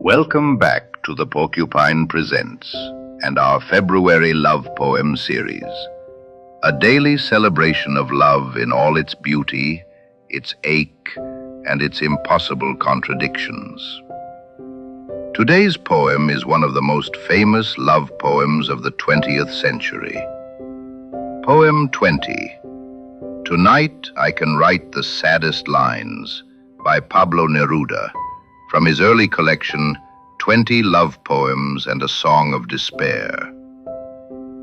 Welcome back to the Porcupine Presents and our February love poem series, a daily celebration of love in all its beauty, its ache, and its impossible contradictions. Today's poem is one of the most famous love poems of the 20th century. Poem 20, Tonight I Can Write the Saddest Lines, by Pablo Neruda, from his early collection, 20 Love Poems and a Song of Despair.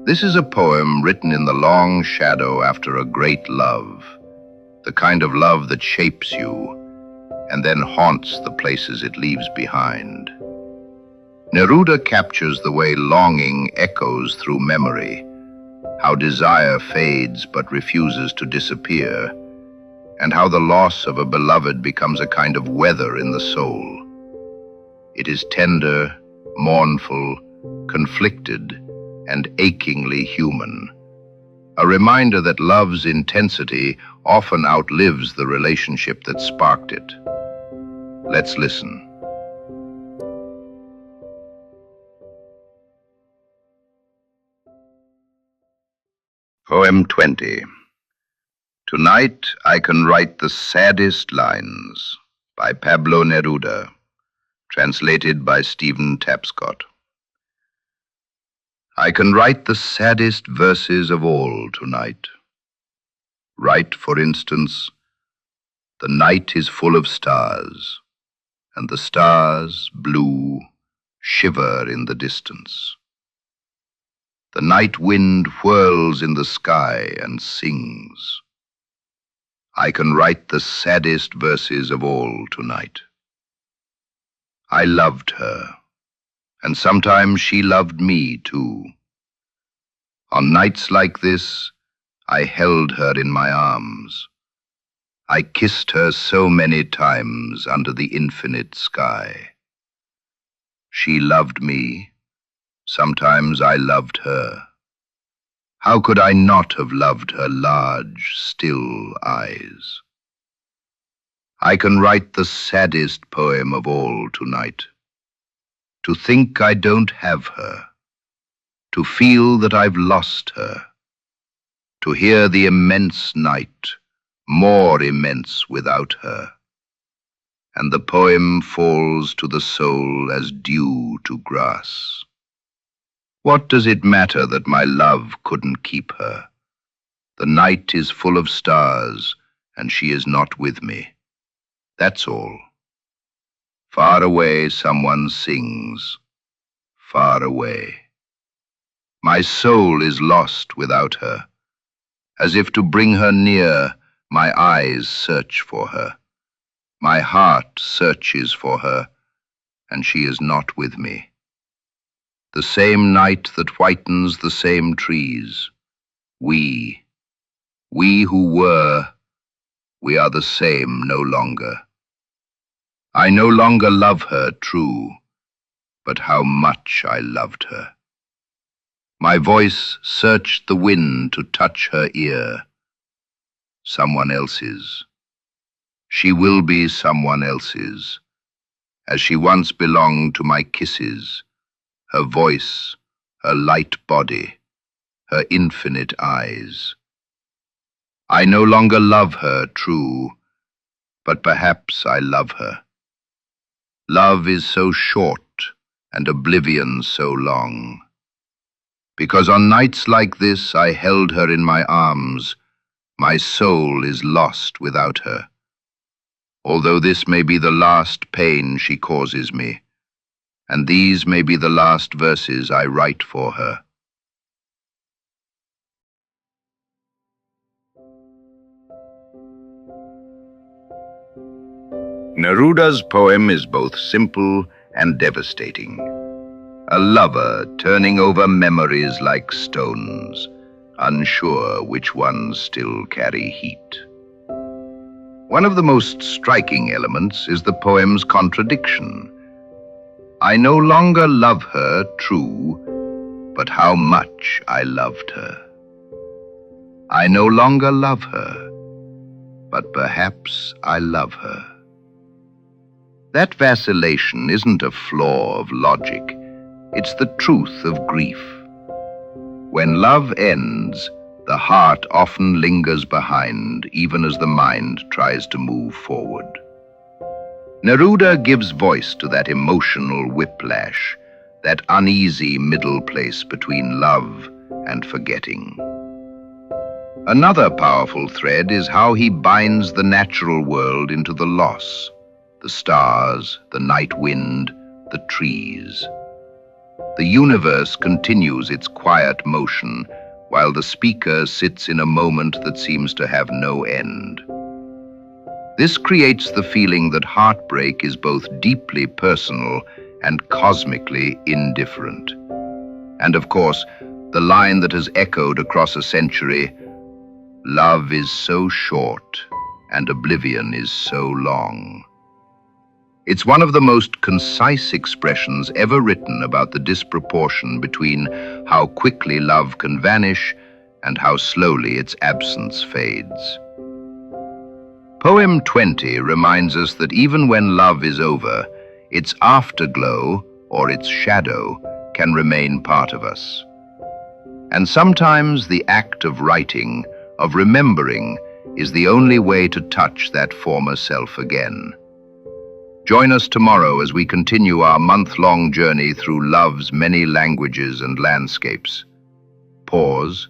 This is a poem written in the long shadow after a great love, the kind of love that shapes you and then haunts the places it leaves behind. Neruda captures the way longing echoes through memory, how desire fades but refuses to disappear, and how the loss of a beloved becomes a kind of weather in the soul. It is tender, mournful, conflicted, and achingly human, a reminder that love's intensity often outlives the relationship that sparked it. Let's listen. Poem 20. Tonight I Can Write the Saddest Lines, by Pablo Neruda, translated by Stephen Tapscott. I can write the saddest verses of all tonight. Write, for instance, the night is full of stars, and the stars, blue, shiver in the distance. The night wind whirls in the sky and sings. I can write the saddest verses of all tonight. I loved her, and sometimes she loved me too. On nights like this, I held her in my arms. I kissed her so many times under the infinite sky. She loved me, sometimes I loved her. How could I not have loved her large, still eyes? I can write the saddest poem of all tonight. To think I don't have her, to feel that I've lost her, to hear the immense night, more immense without her, and the poem falls to the soul as dew to grass. What does it matter that my love couldn't keep her? The night is full of stars, and she is not with me. That's all. Far away someone sings, far away. My soul is lost without her. As if to bring her near, my eyes search for her. My heart searches for her, and she is not with me. The same night that whitens the same trees. We who were, we are the same no longer. I no longer love her, true, but how much I loved her. My voice searched the wind to touch her ear. Someone else's. She will be someone else's, as she once belonged to my kisses, her voice, her light body, her infinite eyes. I no longer love her, true, but perhaps I love her. Love is so short and oblivion so long. Because on nights like this I held her in my arms, my soul is lost without her. Although this may be the last pain she causes me, and these may be the last verses I write for her. Neruda's poem is both simple and devastating. A lover turning over memories like stones, unsure which ones still carry heat. One of the most striking elements is the poem's contradiction. I no longer love her, true, but how much I loved her. I no longer love her, but perhaps I love her. That vacillation isn't a flaw of logic, it's the truth of grief. When love ends, the heart often lingers behind, even as the mind tries to move forward. Neruda gives voice to that emotional whiplash, that uneasy middle place between love and forgetting. Another powerful thread is how he binds the natural world into the loss, the stars, the night wind, the trees. The universe continues its quiet motion, while the speaker sits in a moment that seems to have no end. This creates the feeling that heartbreak is both deeply personal and cosmically indifferent. And of course, the line that has echoed across a century, "Love is so short and oblivion is so long." It's one of the most concise expressions ever written about the disproportion between how quickly love can vanish and how slowly its absence fades. Poem 20 reminds us that even when love is over, its afterglow, or its shadow, can remain part of us. And sometimes the act of writing, of remembering, is the only way to touch that former self again. Join us tomorrow as we continue our month-long journey through love's many languages and landscapes. Pause